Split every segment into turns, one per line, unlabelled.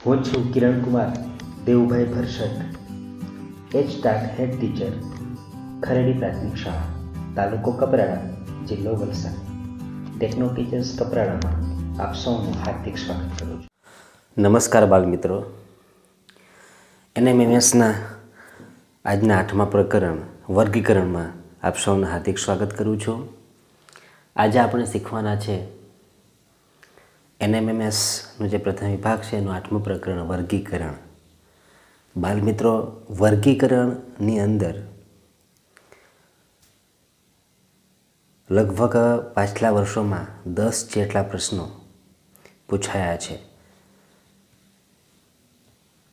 હું છું કિરણ કુમાર દેવુભાઈ ભરસટ, એચ.ટાટ હેડ ટીચર, ખરેડી પ્રાથમિક શાળા, તાલુકો કપરાડા, જિલ્લો વલસાડ. ટેકનો ટીચર્સ કપરાડામાં આપ સૌનું હાર્દિક સ્વાગત કરું છું.
નમસ્કાર બાળ મિત્રો. NMMSના આજના 8મા પ્રકરણ વર્ગીકરણમાં આપ સૌનું હાર્દિક સ્વાગત કરું છું. આજે આપણે શીખવાના છે NMMSનો જે પ્રથમ વિભાગ છે એનું 8મું પ્રકરણ વર્ગીકરણ. બાળ મિત્રો, વર્ગીકરણની અંદર લગભગ પાછલા વર્ષોમાં 10 જેટલા પ્રશ્નો પૂછાયા છે.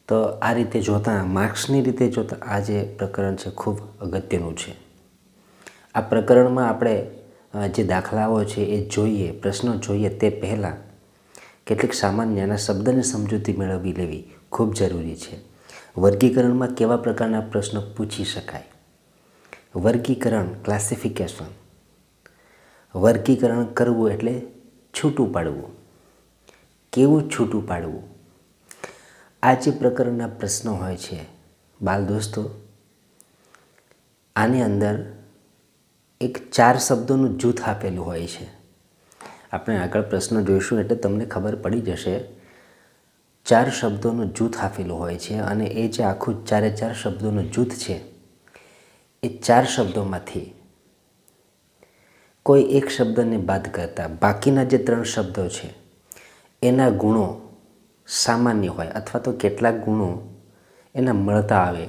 તો આ રીતે જોતાં, માર્ક્સની રીતે જોતાં આ જે પ્રકરણ છે ખૂબ અગત્યનું છે. આ પ્રકરણમાં આપણે જે દાખલાઓ છે એ જોઈએ, પ્રશ્નો જોઈએ તે પહેલાં કેટલીક સામાન્યના શબ્દની સમજૂતી મેળવી લેવી ખૂબ જરૂરી છે. વર્ગીકરણમાં કેવા પ્રકારના પ્રશ્નો પૂછી શકાય? વર્ગીકરણ, ક્લાસિફિકેશન. વર્ગીકરણ કરવું એટલે છૂટું પાડવું. કેવું છૂટું પાડવું? આ જે પ્રકારના પ્રશ્નો હોય છે બાળ દોસ્તો, આની અંદર એક 4 શબ્દોનું જૂથ આપેલું હોય છે. આપણે આગળ પ્રશ્ન જોઈશું એટલે તમને ખબર પડી જશે. 4 શબ્દોનું જૂથ આપેલું હોય છે અને એ જે આખું 4 શબ્દોનું જૂથ છે એ 4 શબ્દોમાંથી કોઈ એક શબ્દને બાદ કરતા બાકીના જે 3 શબ્દો છે એના ગુણો સામાન્ય હોય અથવા તો કેટલાક ગુણો એના મળતા આવે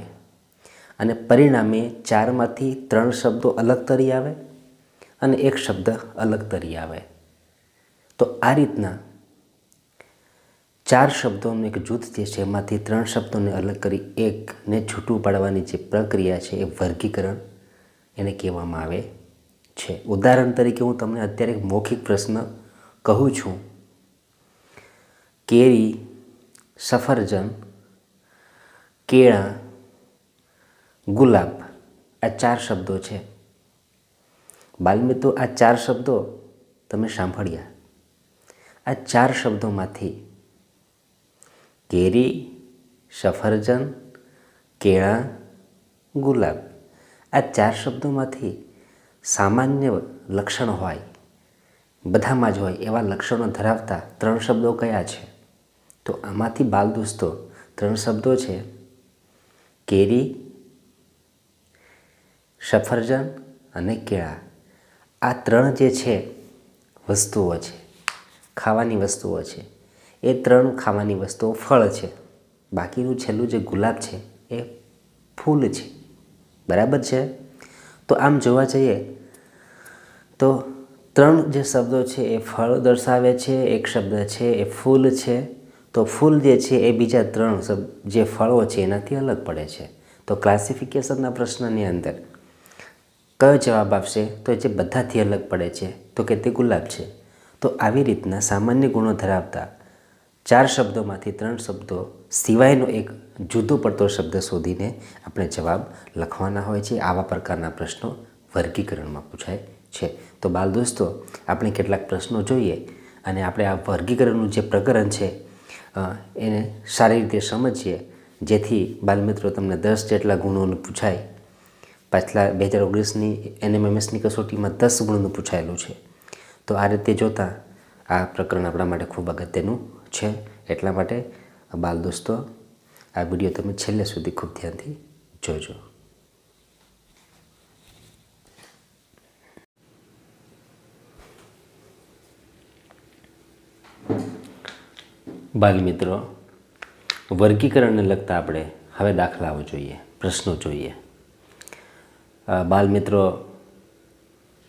અને પરિણામે 4માંથી 3 શબ્દો અલગ તરી આવે અને એક શબ્દ અલગ તરી આવે. તો આ રીતના 4 શબ્દોનું એક જૂથ જે છે એમાંથી 3 શબ્દોને અલગ કરી એકને છૂટું પાડવાની જે પ્રક્રિયા છે એ વર્ગીકરણ એને કહેવામાં આવે છે. ઉદાહરણ તરીકે હું તમને અત્યારે એક મૌખિક પ્રશ્ન કહું છું. કેરી, સફરજન, કેળા, ગુલાબ, આ 4 શબ્દો છે. બાળમિત્રો, આ 4 શબ્દો તમે સાંભળ્યા. આ 4 શબ્દોમાંથી કેરી, સફરજન, કેળા, ગુલાબ, આ 4 શબ્દોમાંથી સામાન્ય લક્ષણ હોય, બધામાં જ હોય એવા લક્ષણો ધરાવતા 3 શબ્દો કયા છે? તો આમાંથી બાળ દોસ્તો 3 શબ્દો છે કેરી, સફરજન અને કેળા. આ 3 જે છે વસ્તુઓ છે, ખાવાની વસ્તુઓ છે. એ 3 ખાવાની વસ્તુઓ ફળ છે. બાકીનું છેલ્લું જે ગુલાબ છે એ ફૂલ છે. બરાબર છે? તો આમ જોવા જઈએ તો 3 જે શબ્દો છે એ ફળ દર્શાવે છે, એક શબ્દ છે એ ફૂલ છે. તો ફૂલ જે છે એ બીજા 3 જે ફળો છે એનાથી અલગ પડે છે. તો ક્લાસિફિકેશનના પ્રશ્નની અંદર કયો જવાબ આપશે? તો જે બધાથી અલગ પડે છે તો કે તે ગુલાબ છે. તો આવી રીતના સામાન્ય ગુણો ધરાવતા 4 શબ્દોમાંથી 3 શબ્દો સિવાયનો એક જુદો પડતો શબ્દ શોધીને આપણે જવાબ લખવાના હોય છે. આવા પ્રકારના પ્રશ્નો વર્ગીકરણમાં પૂછાય છે. તો બાળ દોસ્તો, આપણે કેટલાક પ્રશ્નો જોઈએ અને આપણે આ વર્ગીકરણનું જે પ્રકરણ છે એને સારી રીતે સમજીએ, જેથી બાળમિત્રો તમને 10 જેટલા ગુણોનું પૂછાય. પાછલા 2019ની NMMSની કસોટીમાં 10 ગુણનું પૂછાયેલું છે. તો આ રીતે જોતાં આ પ્રકરણ આપણા માટે ખૂબ અગત્યનું છે. એટલા માટે બાળ દોસ્તો, આ વિડીયો તમે છેલ્લે સુધી ખૂબ ધ્યાનથી જોજો. બાળ મિત્રો, વર્ગીકરણને લગતા આપણે હવે દાખલાઓ જોઈએ, પ્રશ્નો જોઈએ. બાળ મિત્રો,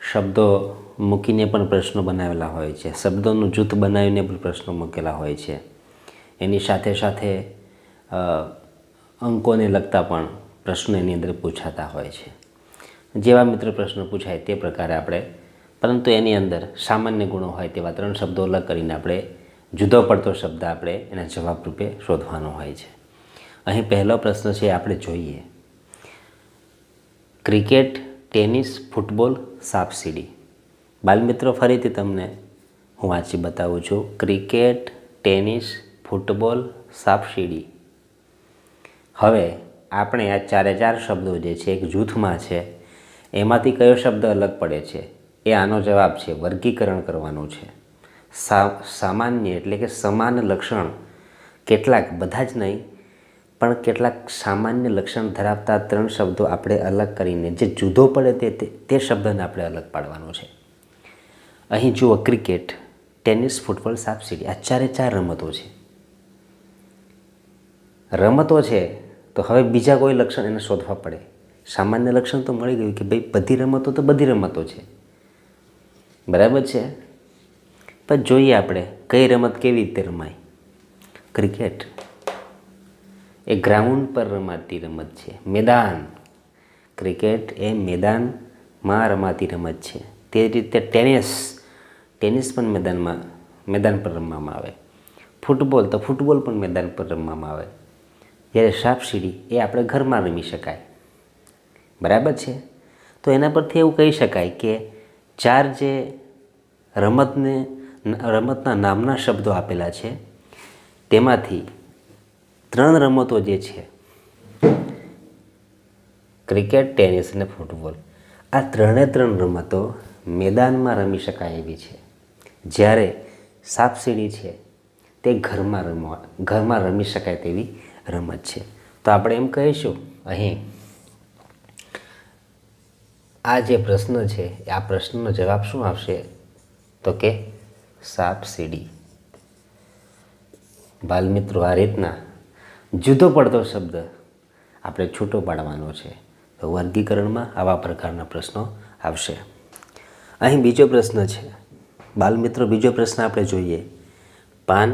શબ્દો મૂકીને પણ પ્રશ્નો બનાવેલા હોય છે. શબ્દોનું જૂથ બનાવીને પણ પ્રશ્નો મૂકેલા હોય છે. એની સાથે સાથે અંકોને લગતા પણ પ્રશ્નો એની અંદર પૂછાતા હોય છે. જેવા મિત્રો પ્રશ્નો પૂછાય તે પ્રકારે આપણે, પરંતુ એની અંદર સામાન્ય ગુણો હોય તેવા 3 શબ્દો અલગ કરીને આપણે જુદો પડતો શબ્દ આપણે એના જવાબ રૂપે શોધવાનો હોય છે. અહીં પહેલો પ્રશ્ન છે આપણે જોઈએ. ક્રિકેટ, ટેનિસ, ફૂટબોલ, સાપસીડી. બાળમિત્રો, ફરીથી તમને હું વાંચી બતાવું છું. ક્રિકેટ, ટેનિસ, ફૂટબોલ, સાપસીડી. હવે આપણે આ ચારે ચાર શબ્દો જે છે એક જૂથમાં છે, એમાંથી કયો શબ્દ અલગ પડે છે એ આનો જવાબ છે. વર્ગીકરણ કરવાનું છે. સામાન્ય એટલે કે સમાન લક્ષણ કેટલાક, બધા જ નહીં પણ કેટલાક સામાન્ય લક્ષણ ધરાવતા 3 શબ્દો આપણે અલગ કરીને જે જુદો પડે તે શબ્દને આપણે અલગ પાડવાનો છે. અહીં જુઓ, ક્રિકેટ, ટેનિસ, ફૂટબોલ, સાપસીડી, આ ચારે ચાર રમતો છે. રમતો છે તો હવે બીજા કોઈ લક્ષણ એને શોધવા પડે. સામાન્ય લક્ષણ તો મળી ગયું કે ભાઈ બધી રમતો તો બધી રમતો છે, બરાબર છે. પણ જોઈએ આપણે કઈ રમત કેવી રીતે રમાય. ક્રિકેટ એ ગ્રાઉન્ડ પર રમાતી રમત છે, મેદાન. ક્રિકેટ એ મેદાનમાં રમાતી રમત છે. તે રીતે ટેનિસ પણ મેદાન પર રમવામાં આવે. ફૂટબોલ પણ મેદાન પર રમવામાં આવે. જ્યારે સાપસીડી એ આપણે ઘરમાં રમી શકાય, બરાબર છે. તો એના પરથી એવું કહી શકાય કે ચાર જે રમતના નામના શબ્દો આપેલા છે તેમાંથી 3 રમતો જે છે, ક્રિકેટ, ટેનિસ અને ફૂટબોલ, આ 3 રમતો મેદાનમાં રમી શકાય એવી છે. જ્યારે સાપસીડી છે તે ઘરમાં રમી શકાય તેવી રમત છે. તો આપણે એમ કહીશું અહીં આ જે પ્રશ્ન છે આ પ્રશ્નનો જવાબ શું આવશે તો કે સાપસીડી. બાલમિત્રો, આ રીતના જુદો પડતો શબ્દ આપણે છૂટો પાડવાનો છે. તો વર્ગીકરણમાં આવા પ્રકારના પ્રશ્નો આવશે. અહીં બીજો પ્રશ્ન છે બાલમિત્રો. બીજો પ્રશ્ન આપણે જોઈએ. પાન,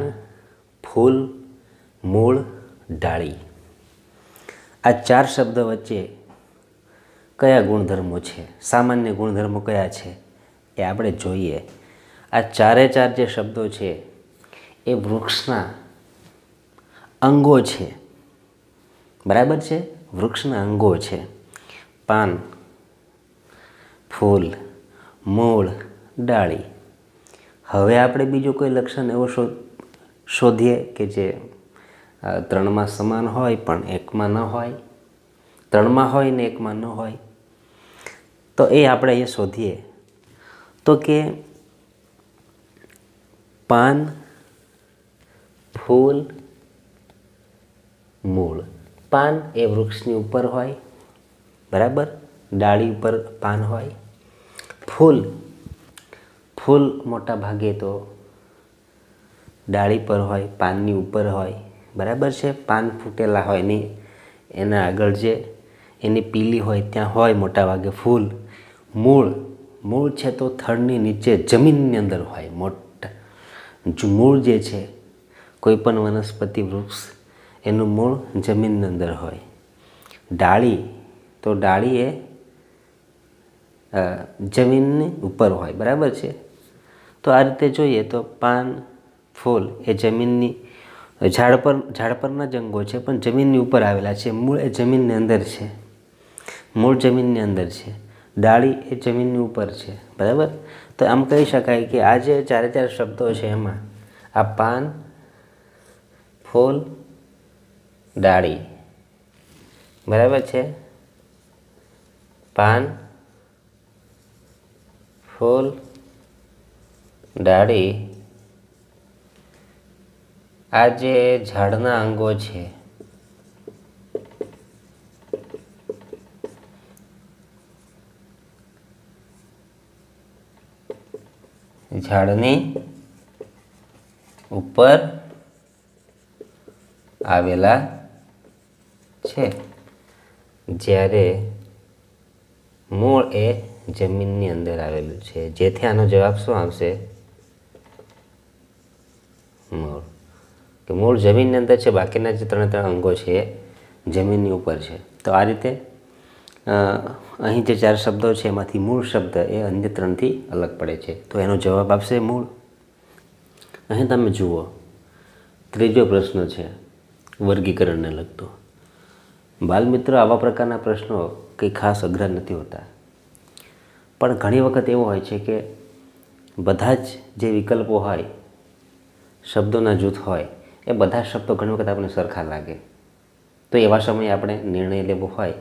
ફૂલ, મૂળ, ડાળી, આ 4 શબ્દ વચ્ચે કયા ગુણધર્મો છે, સામાન્ય ગુણધર્મો કયા છે એ આપણે જોઈએ. આ ચારે ચાર જે શબ્દો છે એ વૃક્ષના અંગો છે, બરાબર છે. વૃક્ષના અંગો છે. પાન, ફૂલ, મૂળ, ડાળી. હવે આપણે બીજું કોઈ લક્ષણ એવો શોધીએ કે જે 3માં સમાન હોય પણ 1માં ન હોય, 3માં હોય ને 1માં ન હોય. તો એ આપણે અહીંયા શોધીએ તો કે પાન, ફૂલ, મૂળ. પાન એ વૃક્ષની ઉપર હોય, બરાબર. ડાળી ઉપર પાન હોય. ફૂલ મોટા ભાગે તો ડાળી પર હોય, પાનની ઉપર હોય, બરાબર છે. પાન ફૂટેલા હોય ને એના આગળ જે એની પીલી હોય ત્યાં હોય મોટા ભાગે ફૂલ. મૂળ છે તો થડની નીચે જમીનની અંદર હોય. મૂળ જે છે કોઈ પણ વનસ્પતિ, વૃક્ષ, એનું મૂળ જમીનની અંદર હોય. ડાળી એ જમીનની ઉપર હોય, બરાબર છે. તો આ રીતે જોઈએ તો પાન, ફૂલ એ જમીનની ઝાડ પરના જ અંગો છે પણ જમીનની ઉપર આવેલા છે. મૂળ એ જમીનની અંદર છે. ડાળી એ જમીનની ઉપર છે, બરાબર. તો આમ કહી શકાય કે આ જે ચારે ચાર શબ્દો છે એમાં આ પાન, ફૂલ, ડાળી, બરાબર છે. પાન, ફૂલ, ડાળી, આ જે ઝાડના અંગો છે ઝાડની ઉપર આવેલા છે. જ્યારે મૂળ એ જમીનની અંદર આવેલું છે. જેથી આનો જવાબ શું આવશે? મૂળ. કે મૂળ જમીનની અંદર છે, બાકીના જે 3 અંગો છે એ જમીનની ઉપર છે. તો આ રીતે અહીં જે 4 શબ્દો છે એમાંથી મૂળ શબ્દ એ અન્ય 3થી અલગ પડે છે. તો એનો જવાબ આપશે મૂળ. અહીં તમે જુઓ, ત્રીજો પ્રશ્ન છે વર્ગીકરણને લગતો. બાલમિત્રો, આવા પ્રકારના પ્રશ્નો કંઈ ખાસ અઘરા નથી હોતા, પણ ઘણી વખત એવું હોય છે કે બધા જ જે વિકલ્પો હોય, શબ્દોના જૂથ હોય, એ બધા શબ્દો ઘણી વખત આપણને સરખા લાગે. તો એવા સમયે આપણે નિર્ણય લેવો હોય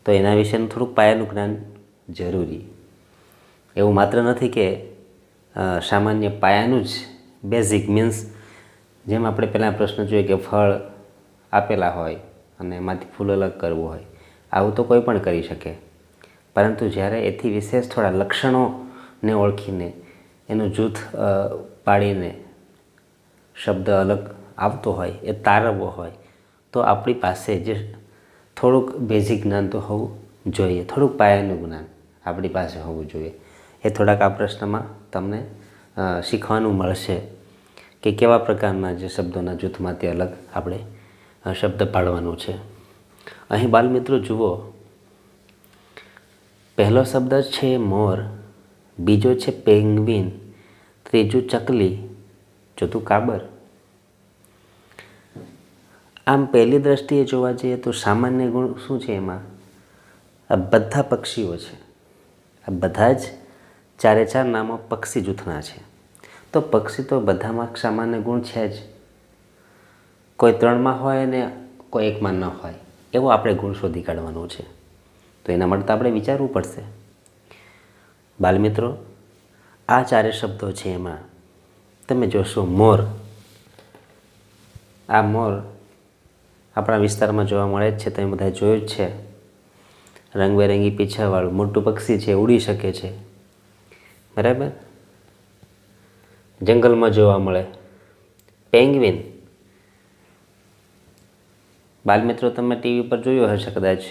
તો એના વિશેનું થોડુંક પાયાનું જ્ઞાન જરૂરી. એવું માત્ર નથી કે સામાન્ય પાયાનું જ બેઝિક મીન્સ જેમ આપણે પહેલાં પ્રશ્ન જોઈએ કે ફળ આપેલા હોય અને એમાંથી ફૂલ અલગ કરવું હોય, આવું તો કોઈ પણ કરી શકે. પરંતુ જ્યારે એથી વિશેષ થોડા લક્ષણોને ઓળખીને એનું જૂથ પાડીને શબ્દ અલગ આવતો હોય, એ તારવવો હોય, તો આપણી પાસે જે થોડુંક બેઝિક જ્ઞાન તો હોવું જોઈએ, થોડુંક પાયાનું જ્ઞાન આપણી પાસે હોવું જોઈએ. એ થોડાક આ પ્રશ્નમાં તમને શીખવાનું મળશે કે કેવા પ્રકારના જે શબ્દોના જૂથમાંથી અલગ આપણે શબ્દ પાડવાનું છે. અહીં બાલમિત્રો જુઓ, પહેલો શબ્દ છે મોર, બીજો છે પેંગ્વિન, ત્રીજું ચકલી, ચોથું કાબર. આમ પહેલી દ્રષ્ટિએ જોવા જઈએ તો સામાન્ય ગુણ શું છે એમાં? આ બધા પક્ષીઓ છે. આ બધા જ ચારે ચાર નામો પક્ષી જૂથના છે. તો પક્ષી તો બધામાં સામાન્ય ગુણ છે જ. કોઈ 3માં હોય ને કોઈ 1માં ન હોય, એવો આપણે ગુણ શોધી કાઢવાનો છે. તો એના માટે તો આપણે વિચારવું પડશે. બાલમિત્રો, આ ચારે શબ્દો છે એમાં તમે જોશો મોર. આ મોર આપણા વિસ્તારમાં જોવા મળે જ છે, તમે બધા જોયું જ છે. રંગબેરંગી પીછાવાળું મોટું પક્ષી છે, ઉડી શકે છે, બરાબર. જંગલમાં જોવા મળે. પેંગ્વિન, બાલમિત્રો તમે ટીવી પર જોયું હશે કદાચ.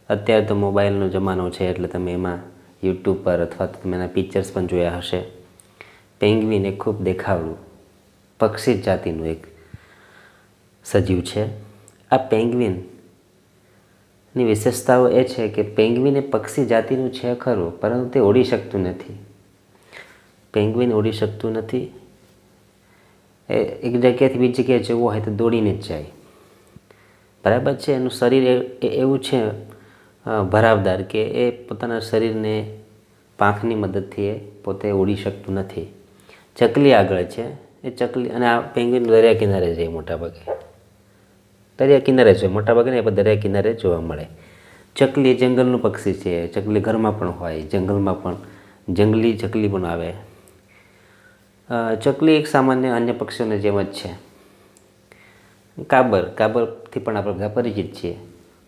અત્યારે તો મોબાઈલનો જમાનો છે એટલે તમે એમાં યુટ્યુબ પર અથવા તો તમે એના પિક્ચર્સ પણ જોયા હશે. પેંગ્વિન એ ખૂબ દેખાવડું પક્ષી જાતિનું એક સજીવ છે. આ પેંગ્વિનની વિશેષતાઓ એ છે કે પેંગ્વિન એ પક્ષી જાતિનું છે ખરું, પરંતુ તે ઉડી શકતું નથી. પેંગ્વિન ઉડી શકતું નથી. એ એક જગ્યાએથી બીજી જગ્યાએ જવું હોય તો દોડીને જ જાય, બરાબર છે. એનું શરીર એવું છે ભરાવદાર કે એ પોતાના શરીરને પાંખની મદદથી એ પોતે ઉડી શકતું નથી. ચકલી આગળ છે. એ ચકલી અને આ પેંગ્વિન દરિયા કિનારે જાય મોટાભાગે. દરિયા કિનારે છે મોટાભાગે ને, એ દરિયા કિનારે જોવા મળે. ચકલી એ જંગલનું પક્ષી છે. ચકલી ઘરમાં પણ હોય, જંગલમાં પણ જંગલી ચકલી પણ આવે. ચકલી એક સામાન્ય અન્ય પક્ષીઓની જેમ જ છે. કાબરથી પણ આપણે બધા પરિચિત છીએ.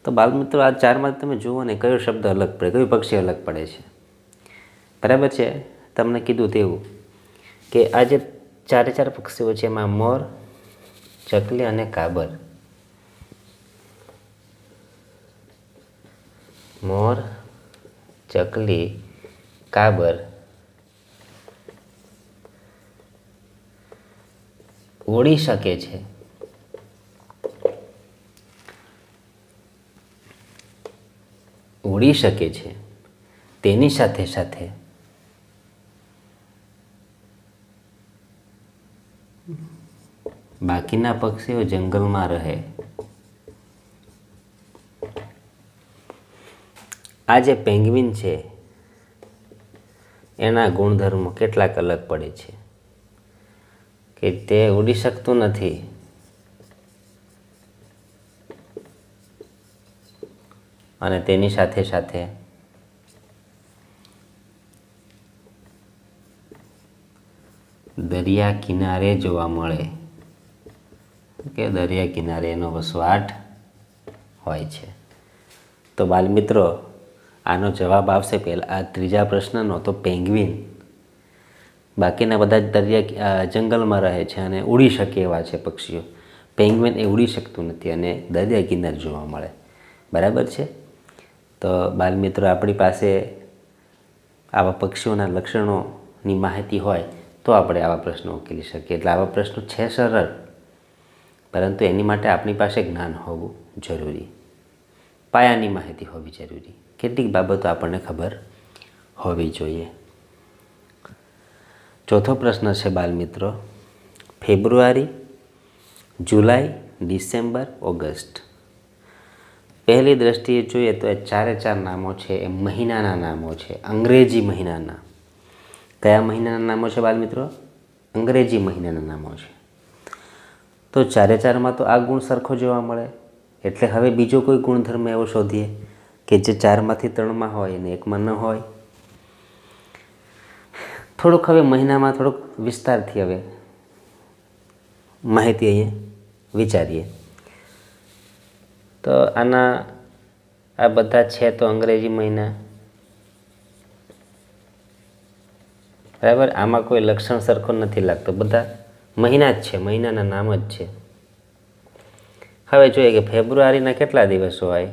તો બાલમિત્રો, આ ચારમાં તમે જુઓ ને કયો શબ્દ અલગ પડે, કયું પક્ષી અલગ પડે છે, બરાબર છે. તમને કીધું તેવું કે આ જે ચારે ચાર પક્ષીઓ છે એમાં મોર, ચકલી અને કાબર. મોર, ચકલી, કાબર ઉડી શકે છે. ઉડી શકે છે. તેની સાથે સાથે બાકીના પક્ષીઓ જંગલમાં રહે. આ જે પેંગ્વિન છે એના ગુણધર્મો કેટલાક અલગ પડે છે કે તે ઉડી શકતું નથી. અને તેની સાથે સાથે દરિયા કિનારે જોવા મળે કે દરિયા કિનારે એનો વસવાટ હોય છે. તો બાલમિત્રો, આનો જવાબ આવશે પહેલાં આ ત્રીજા પ્રશ્નનો તો પેંગ્વિન. બાકીના બધા જ જંગલમાં રહે છે અને ઉડી શકે એવા છે પક્ષીઓ. પેંગ્વિન એ ઉડી શકતું નથી અને દરિયા કિનારે જોવા મળે, બરાબર છે. તો બાલમિત્રો, આપણી પાસે આવા પક્ષીઓના લક્ષણોની માહિતી હોય તો આપણે આવા પ્રશ્નો ઉકેલી શકીએ. એટલે આવા પ્રશ્નો છે સરળ, પરંતુ એની માટે આપણી પાસે જ્ઞાન હોવું જરૂરી, પાયાની માહિતી હોવી જરૂરી, કેટલીક બાબતો આપણને ખબર હોવી જોઈએ. ચોથો પ્રશ્ન છે બાલમિત્રો, ફેબ્રુઆરી, જુલાઈ, ડિસેમ્બર, ઓગસ્ટ. પહેલી દ્રષ્ટિએ જોઈએ તો એ ચારે ચાર નામો છે એ મહિનાના નામો છે, અંગ્રેજી મહિનાના. કયા મહિનાના નામો છે બાલમિત્રો? અંગ્રેજી મહિનાના નામો છે. તો 4 માં તો આ ગુણ સરખો જોવા મળે, એટલે હવે બીજો કોઈ ગુણધર્મ એવો શોધીએ કે જે 4માંથી 3માં હોય ને 1માં ન હોય. થોડુંક હવે મહિનામાં થોડુંક વિસ્તારથી હવે માહિતી અહીંયા વિચારીએ. તો આના આ બધા છે તો અંગ્રેજી મહિના, બરાબર. આમાં કોઈ લક્ષણ સરખો નથી લાગતો, બધા મહિના જ છે, મહિનાના નામ જ છે. હવે જોઈએ કે ફેબ્રુઆરીના કેટલા દિવસો હોય?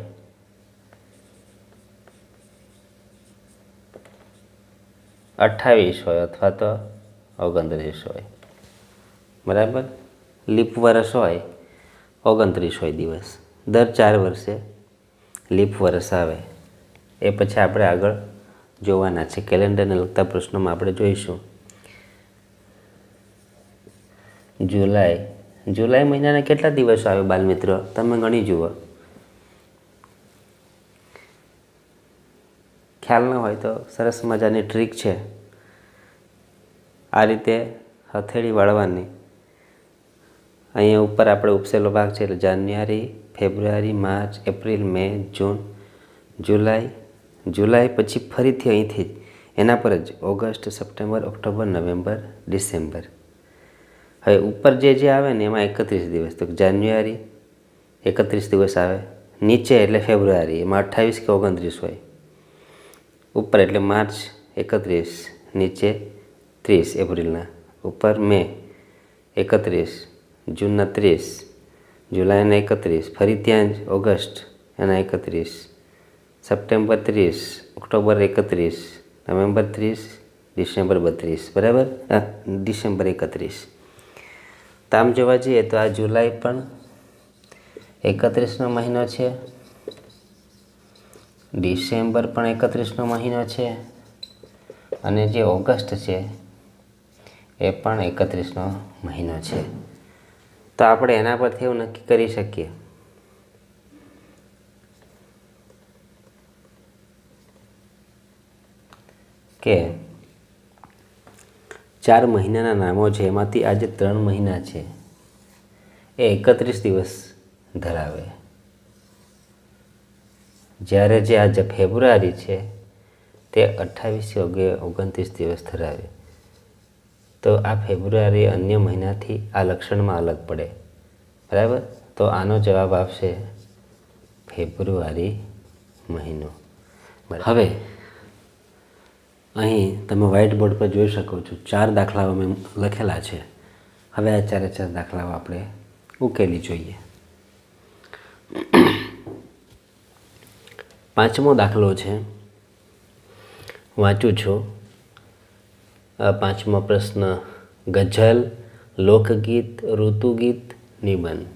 28 હોય અથવા તો 29 હોય, બરાબર. લીપ વર્ષ હોય 29 હોય દિવસ. દર 4 વર્ષે લીપ વર્ષ આવે. એ પછી આપણે આગળ જોવાના છે, કેલેન્ડરને લગતા પ્રશ્નોમાં આપણે જોઈશું. જુલાઈ મહિનાના કેટલા દિવસો આવે બાલમિત્રો? તમે ગણી જુઓ. ખ્યાલ ન હોય તો સરસ મજાની ટ્રીક છે. આ રીતે હથેળી વાળવાની. અહીંયા ઉપર આપણે ઉપસેલો ભાગ છે એટલે જાન્યુઆરી, ફેબ્રુઆરી, માર્ચ, એપ્રિલ, મે, જૂન, જુલાઈ પછી ફરીથી અહીંથી જ એના પર જ August, September, October, November, December. હવે ઉપર જે આવે ને એમાં 31 દિવસ, તો જાન્યુઆરી 31 દિવસ આવે. નીચે એટલે ફેબ્રુઆરી, એમાં 28 કે 29 હોય. ઉપર એટલે માર્ચ 31, નીચે 30 એપ્રિલના, ઉપર મે 31, જૂનના 30, જુલાઈના 31, ફરી ત્યાં જ ઓગસ્ટ એના 31, સપ્ટેમ્બર 30, ઓક્ટોબર 31, નવેમ્બર 30, ડિસેમ્બર 32, બરાબર. ડિસેમ્બર 31. તો આમ જોવા જઈએ તો આ જુલાઈ પણ 31નો મહિનો છે, ડિસેમ્બર પણ 31નો મહિનો છે, અને જે ઓગસ્ટ છે એ પણ 31નો મહિનો છે. તો આપણે એના પરથી એવું નક્કી કરી શકીએ કે 4 મહિનાના નામો છે એમાંથી આ જે 3 મહિના છે એ 31 દિવસ ધરાવે, જ્યારે જે આ જે ફેબ્રુઆરી છે તે 28 કે 29 દિવસ ધરાવે. તો આ ફેબ્રુઆરી અન્ય મહિનાથી આ લક્ષણમાં અલગ પડે, બરાબર. તો આનો જવાબ આવશે ફેબ્રુઆરી મહિનો. હવે અહીં તમે વ્હાઇટ બોર્ડ પર જોઈ શકો છો 4 દાખલાઓ મેં લખેલા છે. હવે આ 4 દાખલાઓ આપણે ઉકેલી જોઈએ. 5મો દાખલો છે, વાંચું છું. 5મો પ્રશ્ન, ગઝલ, લોકગીત, ઋતુગીત, નિબંધ.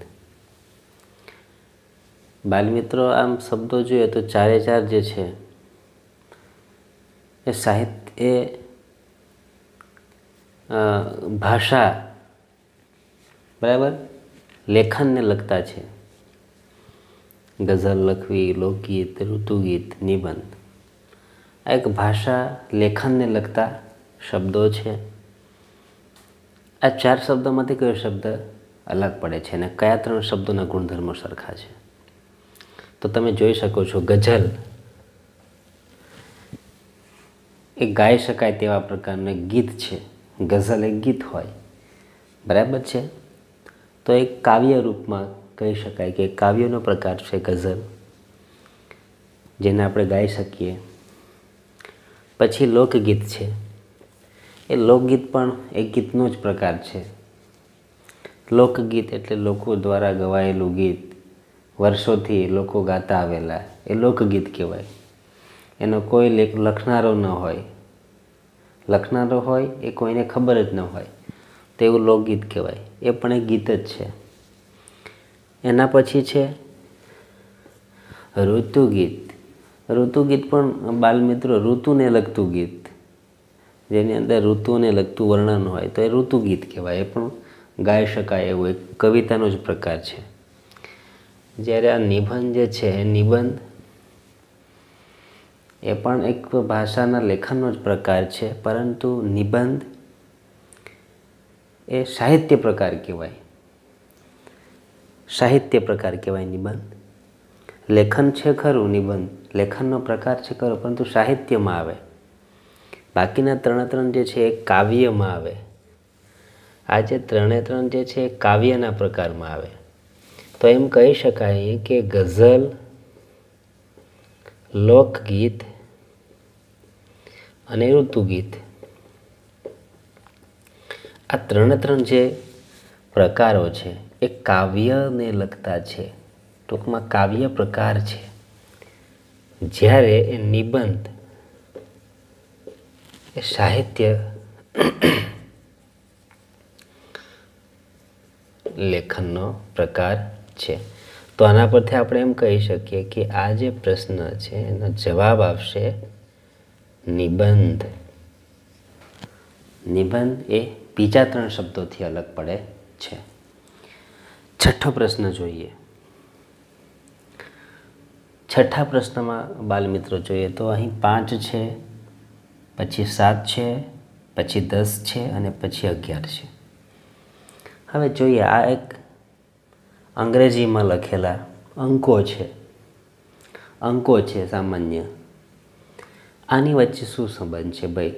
બાલમિત્રો આમ શબ્દો જોઈએ તો 4 જે છે એ સાહિત્ય, ભાષા, બરાબર, લેખનને લગતા છે. ગઝલ લખવી, લોકગીત, ઋતુગીત, નિબંધ આ એક ભાષા, લેખનને લગતા શબ્દો છે. આ 4 શબ્દોમાંથી કયો શબ્દ અલગ પડે છે અને કયા 3 શબ્દોના ગુણધર્મો સરખા છે? તો તમે જોઈ શકો છો, ગઝલ એ ગાઈ શકાય તેવા પ્રકારનું એક ગીત છે. ગઝલ એક ગીત હોય, બરાબર છે. તો એક કાવ્ય રૂપમાં કહી શકાય કે કાવ્યનો પ્રકાર છે ગઝલ, જેને આપણે ગાઈ શકીએ. પછી લોકગીત છે, એ લોકગીત પણ એક ગીતનો જ પ્રકાર છે. લોકગીત એટલે લોકો દ્વારા ગવાયેલું ગીત, વર્ષોથી લોકો ગાતા આવેલા, એ લોકગીત કહેવાય. એનો કોઈ લખનારો ન હોય, લખનારો હોય એ કોઈને ખબર જ ન હોય, તો એવું લોકગીત કહેવાય. એ પણ એક ગીત જ છે. એના પછી છે ઋતુગીત. ઋતુગીત પણ બાલમિત્રો ઋતુને લગતું ગીત, જેની અંદર ઋતુને લગતું વર્ણન હોય તો એ ઋતુગીત કહેવાય. એ પણ ગાઈ શકાય એવું એક કવિતાનો જ પ્રકાર છે. જ્યારે આ નિબંધ જે છે એ નિબંધ એ પણ એક ભાષાના લેખનનો જ પ્રકાર છે, પરંતુ નિબંધ એ સાહિત્ય પ્રકાર કહેવાય. સાહિત્ય પ્રકાર કહેવાય નિબંધ. લેખન છે ખરું, નિબંધ લેખનનો પ્રકાર છે ખરો, પરંતુ સાહિત્યમાં આવે. બાકીના 3 જે છે એ કાવ્યમાં આવે. આ જે 3 જે છે એ કાવ્યના પ્રકારમાં આવે. તો એમ કહી શકાય કે ગઝલ, લોકગીત અને ઋતુગીત આ 3 જે પ્રકારો છે એ કાવ્યને લગતા છે, ટૂંકમાં કાવ્ય પ્રકાર છે. જ્યારે એ નિબંધ એ સાહિત્ય લેખનનો પ્રકાર છે. તો આના પરથી આપણે એમ કહી શકીએ કે આ જે પ્રશ્ન છે એનો જવાબ આવશે નિબંધ. નિબંધ એ બીજા 3 શબ્દોથી અલગ પડે છે. છઠ્ઠો પ્રશ્ન જોઈએ. છઠ્ઠા પ્રશ્નમાં બાલમિત્રો જોઈએ તો અહીં 5 છે, પછી 7 છે, પછી 10 છે અને પછી 11 છે. હવે જોઈએ, આ એક અંગ્રેજીમાં લખેલા અંકો છે. અંકો છે સામાન્ય. આની વચ્ચે શું સંબંધ છે ભાઈ?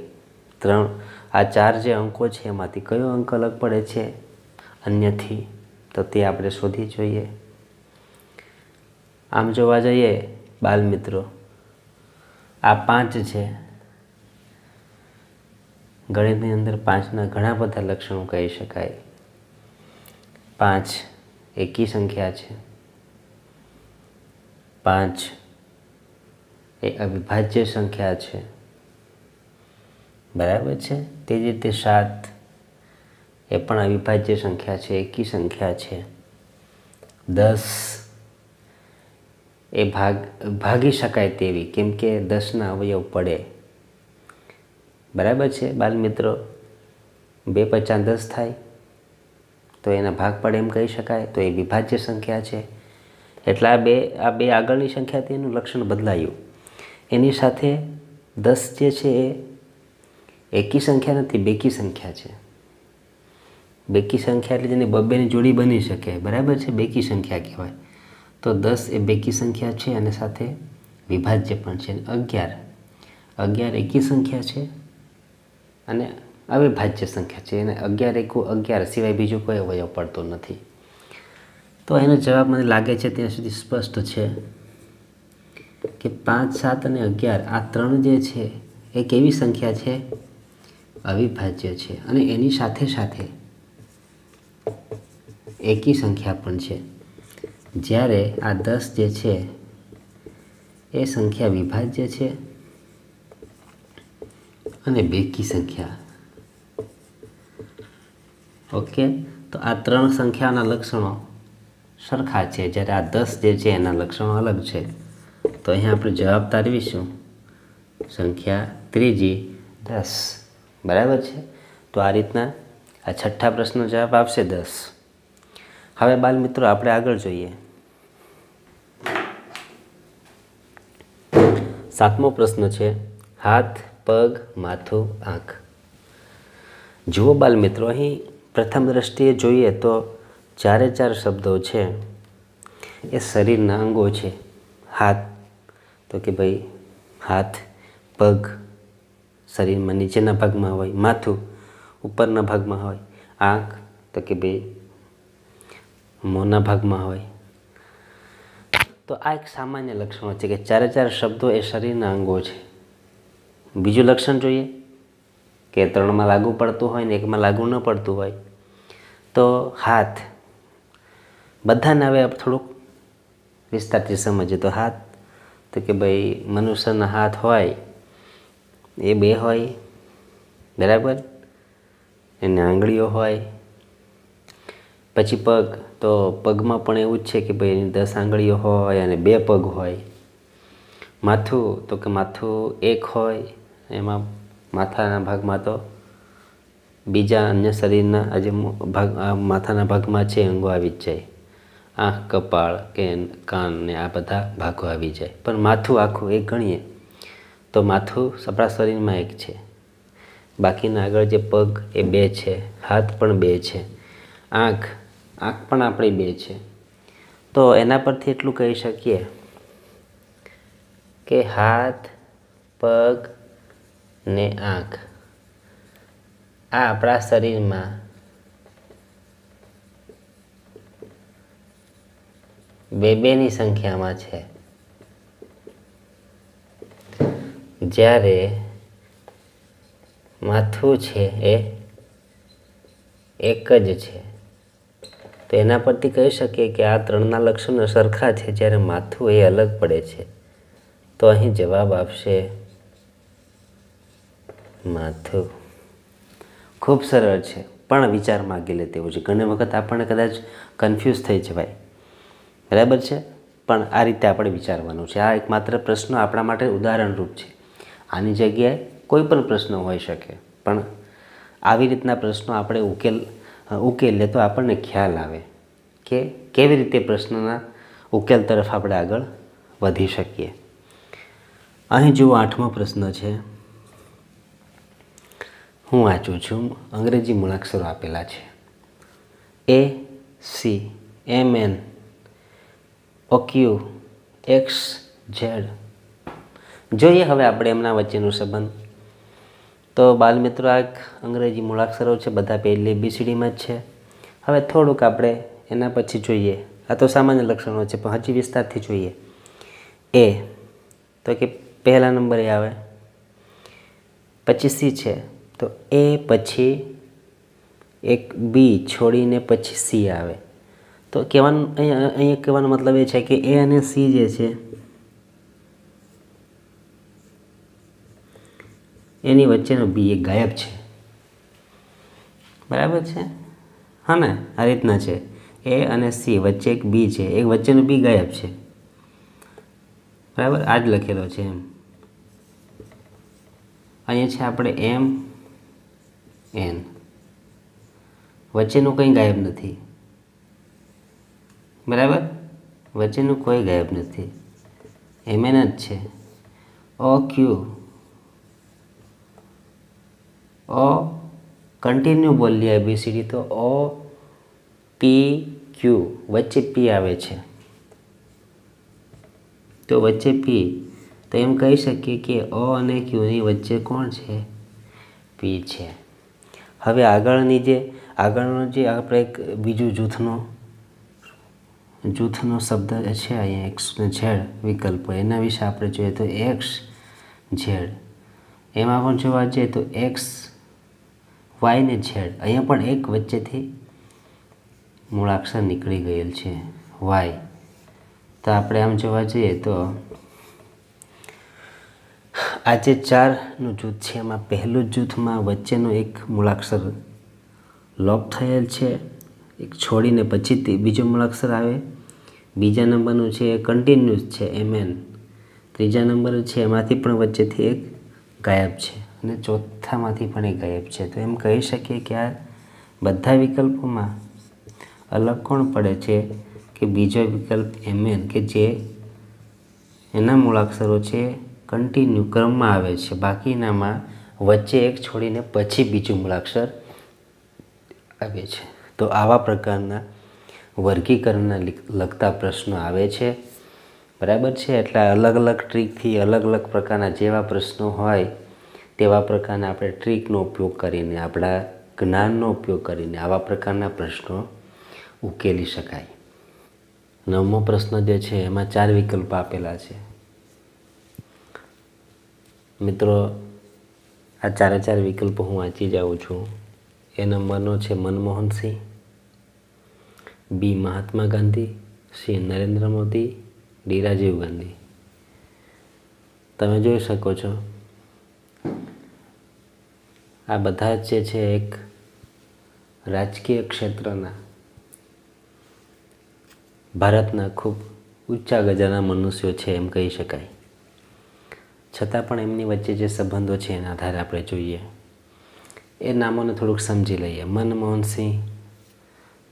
આ 4 જે અંકો છે એમાંથી કયો અંક અલગ પડે છે અન્યથી? તો તે આપણે શોધી જોઈએ. આમ જોવા જઈએ બાલમિત્રો, આ 5 છે. ગણિતની અંદર 5ના ઘણા બધા લક્ષણો કહી શકાય. 5 એકી સંખ્યા છે. 5 એ અવિભાજ્ય સંખ્યા છે. બરાબર છે. તે જ રીતે 7 એ પણ અવિભાજ્ય સંખ્યા છે, એકી સંખ્યા છે. 10 એ ભાગી શકાય તેવી, કેમ કે 10ના અવયવ પડે. બરાબર છે બાલમિત્રો. 2 × 5 = 10 થાય, તો એના ભાગ પડે એમ કહી શકાય. તો એ વિભાજ્ય સંખ્યા છે. એટલે આ બે આગળની સંખ્યાથી એનું લક્ષણ બદલાયું. એની સાથે 10 જે છે એ એકી સંખ્યા નથી, બેકી સંખ્યા છે. બેકી સંખ્યા એટલે જેની 2-2ની જોડી બની શકે. બરાબર છે, બેકી સંખ્યા કહેવાય. તો 10 એ બેકી સંખ્યા છે અને સાથે વિભાજ્ય પણ છે. 11 એકી સંખ્યા છે અને અવિભાજ્ય સંખ્યા છે. એને 11 × 11 સિવાય બીજું કોઈ અવયવ પડતો નથી. તો એનો જવાબ મને લાગે છે ત્યાં સુધી સ્પષ્ટ છે કે 5, 7 અને 11 આ 3 જે છે એ કેવી સંખ્યા છે? અવિભાજ્ય છે. અને એની સાથે સાથે એકી સંખ્યા પણ છે. જ્યારે આ 10 જે છે એ સંખ્યા વિભાજ્ય છે અને બેકી સંખ્યા. ઓકે, તો આ 3 સંખ્યાના લક્ષણો સરખા છે, જ્યારે આ 10 જે છે એના લક્ષણો અલગ છે. તો અહીંયા આપણે જવાબ તારવીશું સંખ્યા ત્રીજી 10. બરાબર છે. તો આ રીતના આ છઠ્ઠા પ્રશ્નનો જવાબ આવશે 10. હવે બાલમિત્રો આપણે આગળ જોઈએ. 7મો પ્રશ્ન છે હાથ, પગ, માથું, આંખ. જુઓ બાલમિત્રો, અહીં પ્રથમ દ્રષ્ટિએ જોઈએ તો 4 શબ્દો છે એ શરીરના અંગો છે. હાથ તો કે ભાઈ હાથ, પગ શરીરમાં નીચેના ભાગમાં હોય, માથું ઉપરના ભાગમાં હોય, આંખ તો કે ભાઈ મોંના ભાગમાં હોય. તો આ એક સામાન્ય લક્ષણો છે કે 4 શબ્દો એ શરીરના અંગો છે. બીજું લક્ષણ જોઈએ કે 3માં લાગુ પડતું હોય ને 1માં લાગુ ન પડતું હોય. તો હાથ બધાને હવે થોડુંક વિસ્તારથી સમજીએ તો હાથ તો કે ભાઈ મનુષ્યના હાથ હોય એ 2 હોય. બરાબર, એને આંગળીઓ હોય. પછી પગ, તો પગમાં પણ એવું જ છે કે ભાઈ એની 10 આંગળીઓ હોય અને 2 પગ હોય. માથું તો કે માથું 1 હોય, એમાં માથાના ભાગમાં તો બીજા અન્ય શરીરના આજે માથાના ભાગમાં છે અંગો આવી જ જાય. આંખ, કપાળ કે કાન ને આ બધા ભાગો આવી જાય. પણ માથું આખું એક ગણીએ તો માથું આપણા શરીરમાં 1 છે. બાકીના આગળ જે પગ એ 2 છે, હાથ પણ 2 છે, આંખ પણ આપણી 2 છે. તો એના પરથી એટલું કહી શકીએ કે હાથ, પગ ને આંખ આ આપણા શરીરમાં બેની સંખ્યામાં છે, જ્યારે માથું છે એ એક જ છે. તો એના પરથી કહી શકીએ કે આ ત્રણના લક્ષણો સરખા છે, જ્યારે માથું એ અલગ પડે છે. તો અહીં જવાબ આવશે માથું. ખૂબ સરળ છે, પણ વિચાર માગી લે તેવું છે. ઘણી વખત આપણને કદાચ કન્ફ્યુઝ થઈ જવાય, બરાબર છે, પણ આ રીતે આપણે વિચારવાનું છે. આ એકમાત્ર પ્રશ્ન આપણા માટે ઉદાહરણરૂપ છે. આની જગ્યાએ કોઈ પણ પ્રશ્ન હોઈ શકે, પણ આવી રીતના પ્રશ્નો આપણે ઉકેલીએ તો આપણને ખ્યાલ આવે કે કેવી રીતે પ્રશ્નના ઉકેલ તરફ આપણે આગળ વધી શકીએ. અહીં જુઓ 8મો પ્રશ્ન છે. હું વાંચું છું. અંગ્રેજી મૂળાક્ષરો આપેલા છે. ACMN OQ XZ. જોઈએ હવે આપણે એમના વચ્ચેનો સંબંધ. તો બાલમિત્રો, આ એક અંગ્રેજી મૂળાક્ષરો છે, બધા પહેલી ABCDમાં જ છે. હવે થોડુંક આપણે એના પછી જોઈએ. આ તો સામાન્ય લક્ષણો છે, પણ હજી વિસ્તારથી જોઈએ. A તો કે પહેલા નંબરે આવે, પછી C છે, તો A પછી એક B છોડીને પછી C આવે. તો અહીંયા કહેવાનો મતલબ એ છે કે A અને C જે છે એની વચ્ચેનો B એક ગાયબ છે, બરાબર છે? હા ને, આ રીતના છે. A અને C વચ્ચે એક B છે, એક વચ્ચેનો B ગાયબ છે, બરાબર? આ જ લખેલો છે એમ. અહીંયા છે આપણે MN, વચ્ચેનું કંઈ ગાયબ નથી, બરાબર? વચ્ચેનું કોઈ ગાયબ નથી, MN જ છે. OQ, O કન્ટિન્યુ બોલીએ ABCD, તો OPQ વચ્ચે P આવે છે, તો વચ્ચે P. તો એમ કહી શકીએ કે O અને Qની વચ્ચે કોણ છે? P છે. હવે આગળનો જે આપણે એક બીજું જૂથનો શબ્દ છે અહીંયા, X અને Z વિકલ્પો, એના વિશે આપણે જોઈએ તો XZ. એમાં પણ જોવા જઈએ તો X, Y ને Z. અહીંયા પણ એક વચ્ચેથી મૂળાક્ષર નીકળી ગયેલ છે, Y. તો આપણે આમ જોવા જઈએ તો આ જે 4નું જૂથ છે એમાં પહેલું જૂથમાં વચ્ચેનો એક મૂળાક્ષર લોપ થયેલ છે, એક છોડીને પછી બીજો મૂળાક્ષર આવે. બીજા નંબરનું છે એ કન્ટિન્યુઅસ છે, MN. ત્રીજા નંબર છે એમાંથી પણ વચ્ચેથી એક ગાયબ છે, અને ચોથામાંથી પણ એક ગાયબ છે. તો એમ કહી શકીએ કે આ બધા વિકલ્પોમાં અલગ કોણ પડે છે કે બીજો વિકલ્પ MN, કે જે એના મૂળાક્ષરો છે કન્ટિન્યુ ક્રમમાં આવે છે, બાકીનામાં વચ્ચે એક છોડીને પછી બીજું મૂળાક્ષર આવે છે. તો આવા પ્રકારના વર્ગીકરણના લગતા પ્રશ્નો આવે છે, બરાબર છે? એટલે અલગ અલગ ટ્રીકથી અલગ અલગ પ્રકારના જેવા પ્રશ્નો હોય તેવા પ્રકારના આપણે ટ્રીકનો ઉપયોગ કરીને, આપણા જ્ઞાનનો ઉપયોગ કરીને આવા પ્રકારના પ્રશ્નો ઉકેલી શકાય. 9મો પ્રશ્ન જે છે એમાં 4 વિકલ્પ આપેલા છે. મિત્રો, આ 4 વિકલ્પો હું વાંચી જાઉં છું. એ નંબરનો છે Manmohan Singh, B Mahatma Gandhi, C Narendra Modi, D Rajiv Gandhi. તમે જોઈ શકો છો આ બધા જ જે છે એક રાજકીય ક્ષેત્રના ભારતના ખૂબ ઊંચા ગજાના મનુષ્યો છે એમ કહી શકાય. છતાં પણ એમની વચ્ચે જે સંબંધો છે એના આધારે આપણે જોઈએ. એ નામોને થોડુંક સમજી લઈએ. મનમોહનસિંહ,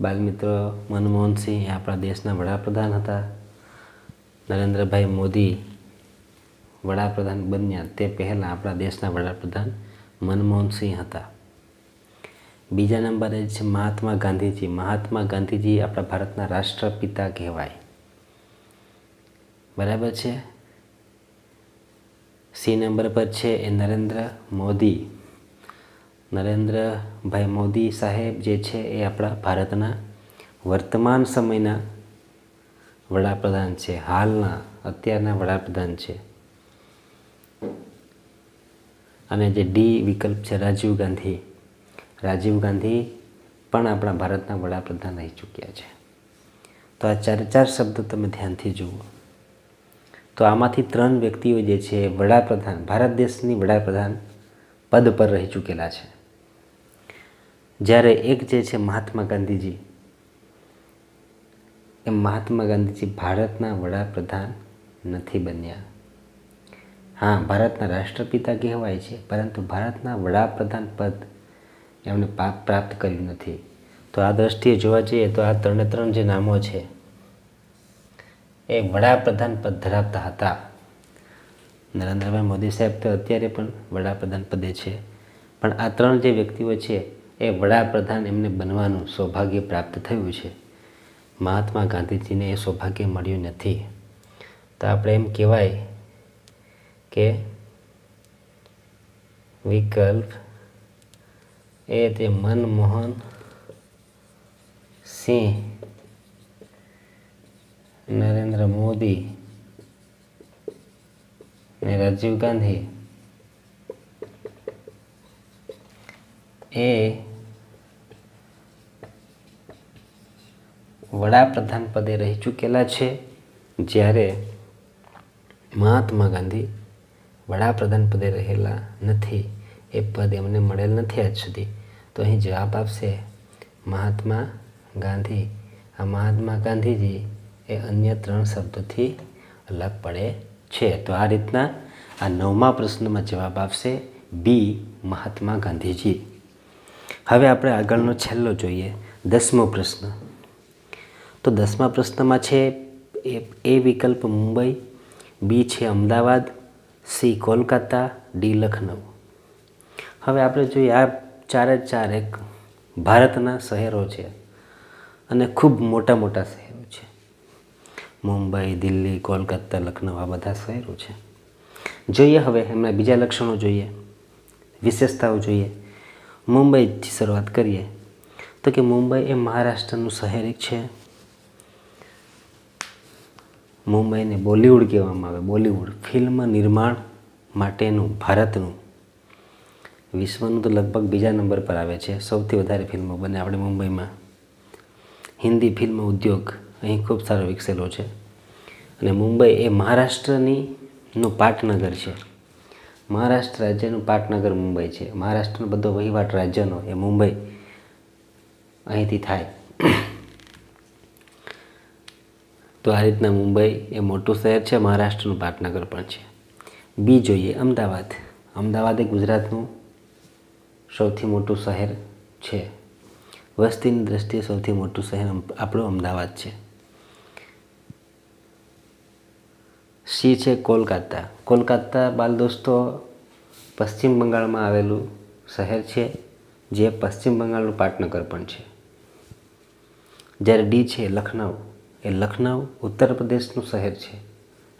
બાલમિત્રો, મનમોહનસિંહ એ આપણા દેશના વડાપ્રધાન હતા. નરેન્દ્રભાઈ મોદી વડાપ્રધાન બન્યા તે પહેલાં આપણા દેશના વડાપ્રધાન મનમોહનસિંહ હતા. બીજા નંબરે છે મહાત્મા ગાંધીજી. મહાત્મા ગાંધીજી આપણા ભારતના રાષ્ટ્રપિતા કહેવાય. બરાબર છે। સી નંબર પર છે એ નરેન્દ્ર મોદી। નરેન્દ્રભાઈ મોદી સાહેબ જે છે એ આપણા ભારતના વર્તમાન સમયના વડાપ્રધાન છે, હાલના અત્યારના વડાપ્રધાન છે। અને જે ડી વિકલ્પ છે રાજીવ ગાંધી, રાજીવ ગાંધી પણ આપણા ભારતના વડાપ્રધાન રહી ચૂક્યા છે। તો આ ચાર શબ્દો તમે ધ્યાનથી જુઓ તો આમાંથી 3 વ્યક્તિઓ જે છે વડાપ્રધાન, ભારત દેશની વડાપ્રધાન પદ પર રહી ચૂકેલા છે। જ્યારે એક જે છે મહાત્મા ગાંધીજી, એ મહાત્મા ગાંધીજી ભારતના વડાપ્રધાન નથી બન્યા। હા, ભારતના રાષ્ટ્રપિતા કહેવાય છે, પરંતુ ભારતના વડાપ્રધાન પદ એમણે પ્રાપ્ત કર્યું નથી। તો આ દ્રષ્ટિએ જોવા જઈએ તો આ 3 જે નામો છે એ વડાપ્રધાન પદ ધરાવતા હતા। નરેન્દ્રભાઈ મોદી સાહેબ તો અત્યારે પણ વડાપ્રધાન પદે છે, પણ આ 3 જે વ્યક્તિઓ છે એ વડાપ્રધાન એમને બનવાનું સૌભાગ્ય પ્રાપ્ત થયું છે। મહાત્મા ગાંધીજીને એ સૌભાગ્ય મળ્યું નથી। તો આપણે એમ કહેવાય કે વિકલ્પ એ તે મનમોહન સિંહ, નરેન્દ્ર મોદી અને રાજીવ ગાંધી એ વડાપ્રધાન પદે રહી ચૂકેલા છે, જ્યારે મહાત્મા ગાંધી વડાપ્રધાન પદે રહેલા નથી। એ પદ એમને મળેલ નથી આજ સુધી। તો અહીં જવાબ આપશે મહાત્મા ગાંધી। આ મહાત્મા ગાંધીજી એ અન્ય 3 શબ્દોથી અલગ પડે છે। તો આ રીતના આ 9મા પ્રશ્નમાં જવાબ આવશે બી, મહાત્મા ગાંધીજી। હવે આપણે આગળનો છેલ્લો જોઈએ, 10મો પ્રશ્ન। તો 10મા પ્રશ્નમાં છે એ વિકલ્પ મુંબઈ, બી છે અમદાવાદ, સી કોલકાતા, ડી લખનઉ। હવે આપણે જોઈએ આ 4 એક ભારતના શહેરો છે અને ખૂબ મોટા મોટા શહેરો છે। મુંબઈ, દિલ્હી, કોલકાતા, લખનઉ આ બધા શહેરો છે। જોઈએ હવે એમના બીજા લક્ષણો જોઈએ, વિશેષતાઓ જોઈએ। મુંબઈથી શરૂઆત કરીએ તો કે મુંબઈ એ મહારાષ્ટ્રનું શહેર એક છે। મુંબઈને બોલિવૂડ કહેવામાં આવે। બોલિવૂડ ફિલ્મ નિર્માણ માટેનું ભારતનું, વિશ્વનું તો લગભગ બીજા નંબર પર આવે છે। સૌથી વધારે ફિલ્મો બને આપણે મુંબઈમાં। હિન્દી ફિલ્મ ઉદ્યોગ અહીં ખૂબ સારો વિકસેલો છે અને મુંબઈ એ મહારાષ્ટ્રનું પાટનગર છે। મહારાષ્ટ્ર રાજ્યનું પાટનગર મુંબઈ છે। મહારાષ્ટ્રનો બધો વહીવટ રાજ્યનો એ મુંબઈ અહીંથી થાય। તો આ રીતના મુંબઈ એ મોટું શહેર છે, મહારાષ્ટ્રનું પાટનગર પણ છે। બી જોઈએ અમદાવાદ। અમદાવાદ એ ગુજરાતનું સૌથી મોટું શહેર છે। વસ્તીની દ્રષ્ટિએ સૌથી મોટું શહેર આપણું અમદાવાદ છે। સી છે કોલકાતા। કોલકાતા બાલ દોસ્તો પશ્ચિમ બંગાળમાં આવેલું શહેર છે, જે પશ્ચિમ બંગાળનું પાટનગર પણ છે। જ્યારે ડી છે લખનઉ, એ લખનઉ ઉત્તર પ્રદેશનું શહેર છે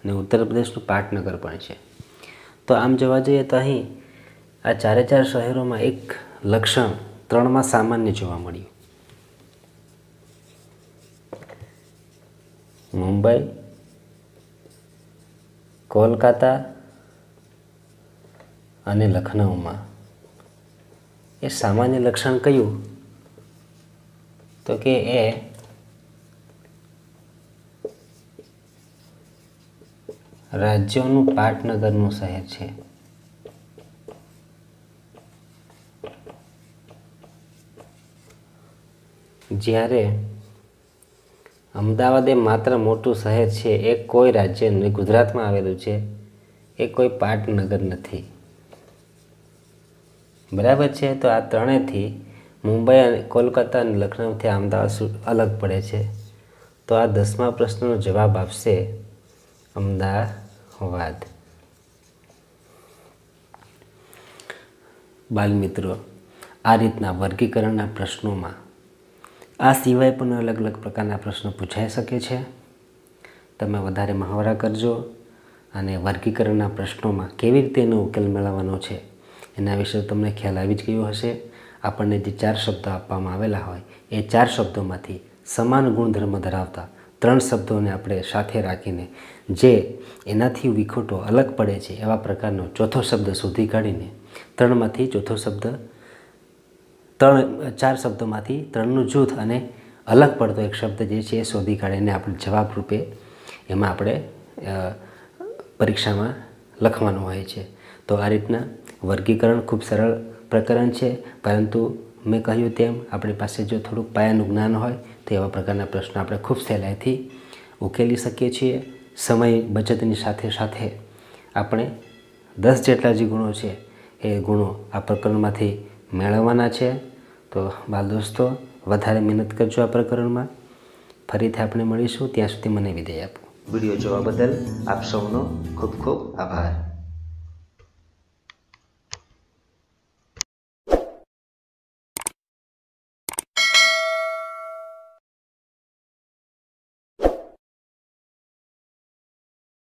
અને ઉત્તર પ્રદેશનું પાટનગર પણ છે। તો આમ જોવા જઈએ તો અહીં આ 4 શહેરોમાં એક લક્ષણ 3માં સામાન્ય જોવા મળ્યું। મુંબઈ, કોલકાતા અને લખનઉમાં એ સામાન્ય લક્ષણ કયું તો કે એ રાજ્યોનું પાટનગરનું શહેર છે। જ્યારે અમદાવાદ એ માત્ર મોટું શહેર છે, એ કોઈ રાજ્ય નહીં, ગુજરાતમાં આવેલું છે, એ કોઈ પાટનગર નથી। બરાબર છે। તો આ ત્રણેયથી મુંબઈ અને કોલકાતા અને લખનઉથી અમદાવાદ અલગ પડે છે। તો આ 10મા પ્રશ્નનો જવાબ આપશે અમદાવાદ। બાલમિત્રો, આ રીતના વર્ગીકરણના પ્રશ્નોમાં આ સિવાય પણ અલગ અલગ પ્રકારના પ્રશ્નો પૂછાઈ શકે છે। તમે વધારે મહાવરા કરજો અને વર્ગીકરણના પ્રશ્નોમાં કેવી રીતે એનો ઉકેલ મેળવવાનો છે એના વિશે તમને ખ્યાલ આવી જ ગયો હશે. આપણને જે 4 શબ્દો આપવામાં આવેલા હોય એ 4 શબ્દોમાંથી સમાન ગુણધર્મ ધરાવતા 3 શબ્દોને આપણે સાથે રાખીને જે એનાથી વિખૂટો અલગ પડે છે એવા પ્રકારનો ચોથો શબ્દ શોધી કાઢીને 3માંથી ચોથો શબ્દ 4 શબ્દોમાંથી 3નું જૂથ અને અલગ પડતો એક શબ્દ જે છે એ શોધી કાઢીને આપણે જવાબ રૂપે એમાં આપણે પરીક્ષામાં લખવાનું હોય છે. તો આ રીતના વર્ગીકરણ ખૂબ સરળ પ્રકરણ છે, પરંતુ મેં કહ્યું તેમ આપણી પાસે જો થોડુંક પાયાનું જ્ઞાન હોય તો એવા પ્રકારના પ્રશ્નો આપણે ખૂબ સહેલાઈથી ઉકેલી શકીએ છીએ. સમય બચતની સાથે સાથે આપણે 10 જેટલા જે ગુણો છે એ ગુણો આ પ્રકરણમાંથી મેળવવાના છે. તો બાળ દોસ્તો, વધારે મહેનત કરજો આ પ્રકરણમાં. ફરીથી આપણે મળીશું, ત્યાં સુધી મને વિદાય આપો.
વિડીયો જોવા બદલ આપ સૌનો ખૂબ ખૂબ આભાર.